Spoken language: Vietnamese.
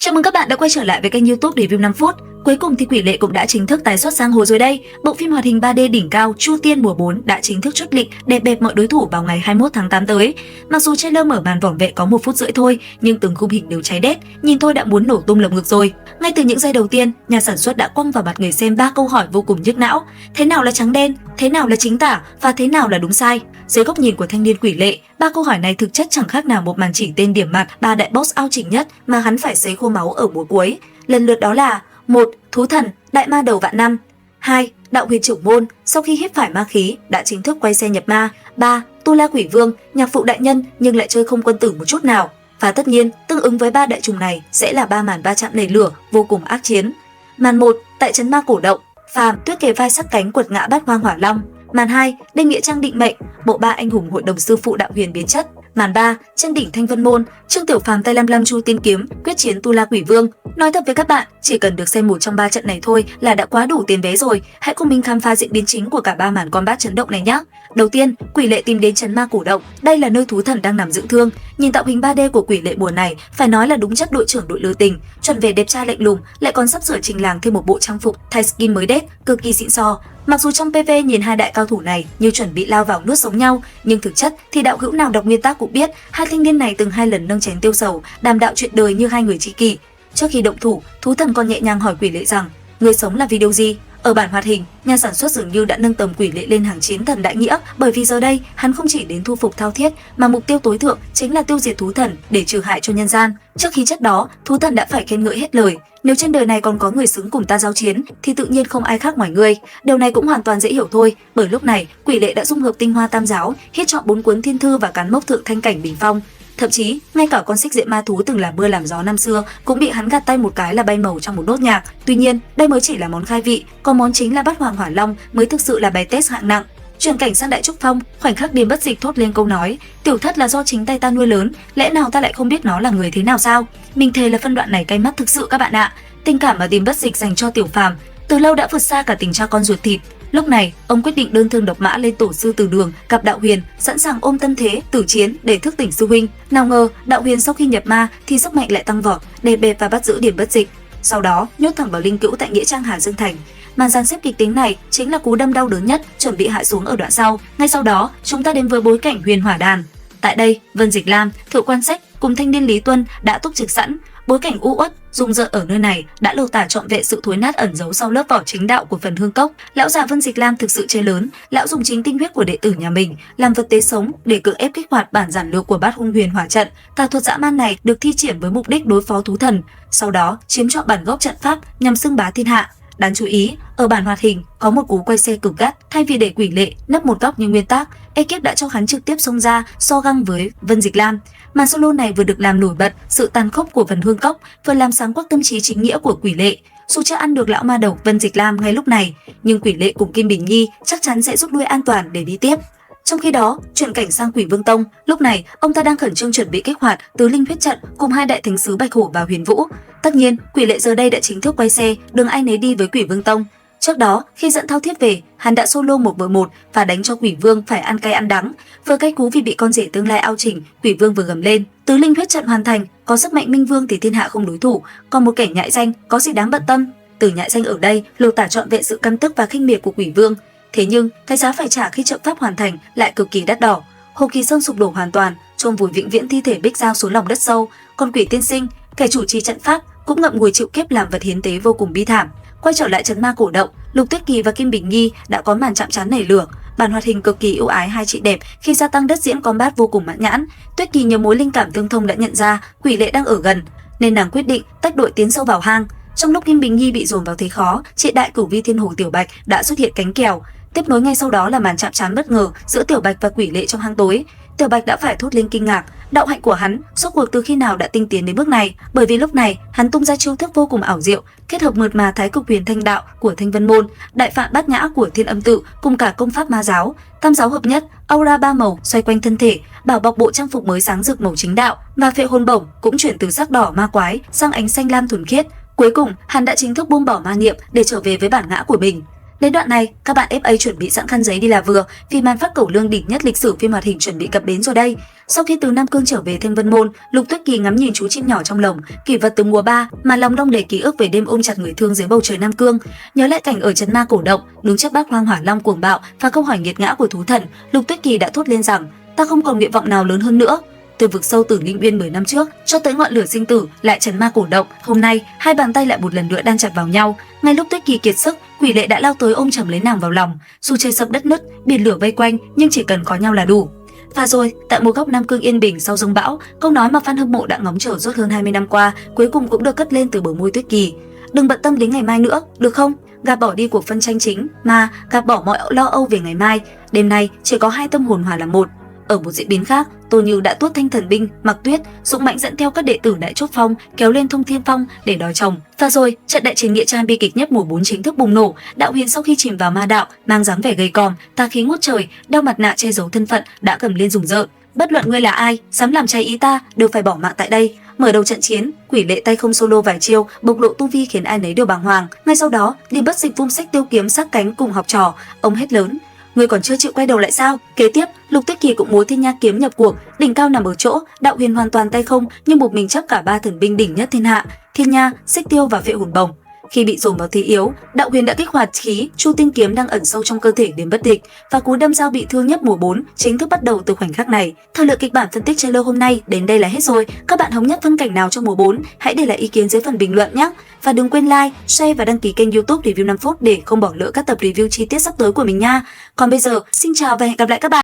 Chào mừng các bạn đã quay trở lại với kênh YouTube Review 5 phút. Cuối cùng thì Quỷ Lệ cũng đã chính thức tái xuất giang hồ rồi đây. Bộ phim hoạt hình 3D đỉnh cao Chu Tiên mùa 4 đã chính thức xuất lịch để bẹp mọi đối thủ vào ngày 21 tháng 8 tới. Mặc dù trailer mở màn vỏn vẹn có 1 phút rưỡi thôi, nhưng từng khung hình đều cháy đét, nhìn thôi đã muốn nổ tung lồng ngực rồi. Ngay từ những giây đầu tiên, nhà sản xuất đã quăng vào mặt người xem 3 câu hỏi vô cùng nhức não: thế nào là trắng đen, thế nào là chính tả và thế nào là đúng sai. Dưới góc nhìn của thanh niên Quỷ Lệ, 3 câu hỏi này thực chất chẳng khác nào một màn chỉ tên điểm mặt 3 đại boss ao chỉnh nhất mà hắn phải sấy khô máu ở mùa cuối. Lần lượt đó là: 1. Thú thần, đại ma đầu vạn năm. 2. Đạo huyền trưởng môn, sau khi hít phải ma khí đã chính thức quay xe nhập ma. 3. Tu La Quỷ Vương, nhạc phụ đại nhân nhưng lại chơi không quân tử một chút nào. Và tất nhiên, tương ứng với 3 đại trùng này sẽ là 3 màn va chạm nảy lửa vô cùng ác chiến. Màn 1, tại trấn ma cổ động, Phàm Tuyết kề vai sát cánh quật ngã Bát Hoang Hỏa Long. Màn 2, Đinh Nghĩa Trang định mệnh, bộ 3 anh hùng hội đồng sư phụ đạo huyền biến chất. Màn 3, trên đỉnh Thanh Vân Môn, Trương Tiểu Phàm tay lăm Chu Tiên kiếm quyết chiến Tu La Quỷ Vương. Nói thật với các bạn, chỉ cần được xem một trong 3 trận này thôi là đã quá đủ tiền vé rồi. Hãy cùng mình khám phá diễn biến chính của cả 3 màn combat chấn động này nhé. Đầu tiên, Quỷ Lệ tìm đến trấn ma cổ động, đây là nơi thú thần đang nằm dưỡng thương. Nhìn tạo hình 3D của Quỷ Lệ mùa này, phải nói là đúng chất đội trưởng đội lừa tình, chuẩn về đẹp trai lạnh lùng, lại còn sắp sửa trình làng thêm một bộ trang phục thay skin mới đét, cực kỳ xịn sò. Mặc dù trong PV nhìn hai đại cao thủ này như chuẩn bị lao vào nuốt sống nhau, nhưng thực chất thì đạo hữu nào đọc nguyên tác cũng biết hai thanh niên này từng 2 lần nâng chén tiêu sầu, đàm đạo chuyện đời như hai người tri kỷ. Trước khi động thủ, thú thần còn nhẹ nhàng hỏi Quỷ Lệ rằng: người sống là vì điều gì? Ở bản hoạt hình, nhà sản xuất dường như đã nâng tầm Quỷ Lệ lên hàng chiến thần đại nghĩa, bởi vì giờ đây hắn không chỉ đến thu phục Thao Thiết mà mục tiêu tối thượng chính là tiêu diệt thú thần để trừ hại cho nhân gian. Trước khi chất đó, thú thần đã phải khen ngợi hết lời: nếu trên đời này còn có người xứng cùng ta giao chiến thì tự nhiên không ai khác ngoài ngươi. Điều này cũng hoàn toàn dễ hiểu thôi, bởi lúc này Quỷ Lệ đã dung hợp tinh hoa tam giáo, hít chọn 4 cuốn thiên thư và cán mốc thượng thanh cảnh bình phong. Thậm chí, ngay cả con xích diễm ma thú từng làm mưa làm gió năm xưa cũng bị hắn gạt tay một cái là bay màu trong một nốt nhạc. Tuy nhiên, đây mới chỉ là món khai vị, còn món chính là Bát Hoàng Hỏa Long mới thực sự là bài test hạng nặng. Chuyển cảnh sang Đại Trúc Phong, khoảnh khắc Điềm Bất Dịch thốt lên câu nói: tiểu thất là do chính tay ta nuôi lớn, lẽ nào ta lại không biết nó là người thế nào sao? Mình thề là phân đoạn này cay mắt thực sự các bạn ạ. Tình cảm mà Điềm Bất Dịch dành cho Tiểu Phàm từ lâu đã vượt xa cả tình cha con ruột thịt. Lúc này, ông quyết định đơn thương độc mã lên tổ sư Từ Đường gặp Đạo Huyền, sẵn sàng ôm tâm thế tử chiến để thức tỉnh sư huynh. Nào ngờ, Đạo Huyền sau khi nhập ma thì sức mạnh lại tăng vọt, đè bẹp và bắt giữ Điềm Bất Dịch. Sau đó, nhốt thẳng vào linh cữu tại nghĩa trang Hà Dương Thành. Màn dàn xếp kịch tính này chính là cú đâm đau đớn nhất chuẩn bị hạ xuống ở đoạn sau. Ngay sau đó, chúng ta đến với bối cảnh Huyền Hỏa Đàn. Tại đây, Vân Dịch Lam, Thượng Quan Sách cùng thanh niên Lý Tuân đã túc trực sẵn. Bối cảnh u uất, rung rợn ở nơi này đã lột tả trọn vẹn sự thối nát ẩn giấu sau lớp vỏ chính đạo của phần hương cốc. Lão già Vân Dịch Lam thực sự chơi lớn, lão dùng chính tinh huyết của đệ tử nhà mình làm vật tế sống để cưỡng ép kích hoạt bản giản lược của Bát Hung Huyền Hỏa trận. Tà thuật dã man này được thi triển với mục đích đối phó thú thần, sau đó chiếm trọn bản gốc trận pháp nhằm xưng bá thiên hạ. Đáng chú ý, ở bản hoạt hình có một cú quay xe cực gắt, thay vì để Quỷ Lệ nấp một góc như nguyên tác, ekip đã cho hắn trực tiếp xông ra so găng với Vân Dịch Lam. Màn solo này vừa được làm nổi bật sự tàn khốc của phần hương cốc, vừa làm sáng quắc tâm trí chính nghĩa của Quỷ Lệ. Dù chưa ăn được lão ma đầu Vân Dịch Lam ngay lúc này, nhưng Quỷ Lệ cùng Kim Bình Nhi chắc chắn sẽ rút lui an toàn để đi tiếp. Trong khi đó, chuyển cảnh sang Quỷ Vương Tông, lúc này ông ta đang khẩn trương chuẩn bị kích hoạt Tứ Linh huyết trận cùng 2 đại thánh sứ Bạch Hổ và Huyền Vũ. Tất nhiên, Quỷ Lệ giờ đây đã chính thức quay xe, đường ai nấy đi với Quỷ Vương Tông. Trước đó, khi dẫn Thao Thiết về, hắn đã solo 1v1 và đánh cho Quỷ Vương phải ăn cay ăn đắng. Vừa cay cú vì bị con rể tương lai ao chỉnh, Quỷ Vương vừa gầm lên: Tứ Linh huyết trận hoàn thành, có sức mạnh minh vương thì thiên hạ không đối thủ, còn một kẻ nhại danh có gì đáng bận tâm. Từ nhại danh ở đây lột tả trọn vẹn sự căm tức và khinh miệt của Quỷ Vương. Thế nhưng, cái giá phải trả khi trận pháp hoàn thành lại cực kỳ đắt đỏ. Hồ Kỳ Sơn sụp đổ hoàn toàn, chôn vùi vĩnh viễn thi thể Bích Giao xuống lòng đất sâu, còn Quỷ Tiên Sinh, kẻ chủ trì trận pháp, cũng ngậm ngùi chịu kiếp làm vật hiến tế vô cùng bi thảm. Quay trở lại trấn ma cổ động, Lục Tuyết Kỳ và Kim Bình Nhi đã có màn chạm trán nảy lửa. Bản hoạt hình cực kỳ ưu ái hai chị đẹp khi gia tăng đất diễn combat vô cùng mãn nhãn. Tuyết Kỳ nhờ mối linh cảm tương thông đã nhận ra Quỷ Lệ đang ở gần, nên nàng quyết định tách đội tiến sâu vào hang. Trong lúc Kim Bình Nhi bị dồn vào thế khó, chị đại cửu vi thiên hồ Tiểu Bạch đã xuất hiện cánh kèo. Tiếp nối ngay sau đó là màn chạm trán bất ngờ giữa Tiểu Bạch và Quỷ Lệ trong hang tối. Tiểu Bạch đã phải thốt lên kinh ngạc, đạo hạnh của hắn rốt cuộc từ khi nào đã tinh tiến đến bước này, bởi vì lúc này hắn tung ra chiêu thức vô cùng ảo diệu, kết hợp mượt mà Thái Cực Huyền Thanh Đạo của Thanh Vân Môn, Đại Phạm Bát Nhã của Thiên Âm Tự cùng cả công pháp ma giáo, tam giáo hợp nhất, aura 3 màu xoay quanh thân thể, bảo bọc bộ trang phục mới sáng rực màu chính đạo, và phệ hồn bổng cũng chuyển từ sắc đỏ ma quái sang ánh xanh lam thuần khiết. Cuối cùng, hắn đã chính thức buông bỏ ma niệm để trở về với bản ngã của mình. Đến đoạn này, các bạn FA chuẩn bị sẵn khăn giấy đi là vừa, vì màn phát cẩu lương đỉnh nhất lịch sử phim hoạt hình chuẩn bị cập bến rồi đây. Sau khi từ Nam Cương trở về Thanh Vân Môn, Lục Tuyết Kỳ ngắm nhìn chú chim nhỏ trong lồng, kỷ vật từ mùa 3 mà lòng đong đầy ký ức về đêm ôm chặt người thương dưới bầu trời Nam Cương. Nhớ lại cảnh ở trấn ma cổ động, đứng trước bác Hoang Hỏa Long cuồng bạo và câu hỏi nghiệt ngã của thú thần, Lục Tuyết Kỳ đã thốt lên rằng: ta không còn nguyện vọng nào lớn hơn nữa. Từ vực sâu Tử Linh Uyên 10 năm trước cho tới ngọn lửa sinh tử lại trấn ma cổ động, hôm nay hai bàn tay lại một lần nữa đan chặt vào nhau. Ngay lúc Tuyết Kỳ kiệt sức, Quỷ Lệ đã lao tới ôm chầm lấy nàng vào lòng. Dù trời sập đất nứt, biển lửa vây quanh, nhưng chỉ cần có nhau là đủ. Và rồi, tại một góc Nam Cương yên bình sau giông bão, câu nói mà fan hâm mộ đã ngóng chờ suốt hơn 20 năm qua cuối cùng cũng được cất lên từ bờ môi Tuyết Kỳ. Đừng bận tâm đến ngày mai nữa, được không? Gạt bỏ đi cuộc phân tranh chính, mà gạt bỏ mọi lo âu về ngày mai. Đêm nay chỉ có hai tâm hồn hòa làm một. Ở một diễn biến khác, Tô Như đã tuốt thanh thần binh, Mặc Tuyết, dũng mãnh dẫn theo các đệ tử Đại Trúc Phong kéo lên Thông Thiên Phong để đòi chồng. Và rồi, trận đại chiến nghĩa trang bi kịch nhất mùa 4 chính thức bùng nổ. Đạo Huyền sau khi chìm vào ma đạo, mang dáng vẻ gầy còm, tà khí ngút trời, đeo mặt nạ che giấu thân phận, đã cầm lên rùng rợn. Bất luận ngươi là ai, dám làm trái ý ta, đều phải bỏ mạng tại đây. Mở đầu trận chiến, Quỷ Lệ tay không solo vài chiêu, bộc lộ tu vi khiến ai nấy đều bàng hoàng. Ngay sau đó, Liên Bất Dịch vung xích tiêu kiếm sát cánh cùng học trò, ông hét lớn: ngươi còn chưa chịu quay đầu lại sao? Kế tiếp, Lục Tuyết Kỳ cũng múa Thiên Nha kiếm nhập cuộc, đỉnh cao nằm ở chỗ, Đạo Huyền hoàn toàn tay không, nhưng một mình chấp cả ba thần binh đỉnh nhất thiên hạ, Thiên Nha, Xích Tiêu và Vệ Hồn Bồng. Khi bị dồn vào thế yếu, Đạo Huyền đã kích hoạt khí Chu Tinh kiếm đang ẩn sâu trong cơ thể đến bất địch, và cú đâm dao bị thương nhất mùa 4 chính thức bắt đầu từ khoảnh khắc này. Thời lượng kịch bản phân tích trailer hôm nay đến đây là hết rồi. Các bạn thống nhất phân cảnh nào trong mùa 4? Hãy để lại ý kiến dưới phần bình luận nhé. Và đừng quên like, share và đăng ký kênh YouTube Review 5 phút để không bỏ lỡ các tập review chi tiết sắp tới của mình nha. Còn bây giờ, xin chào và hẹn gặp lại các bạn.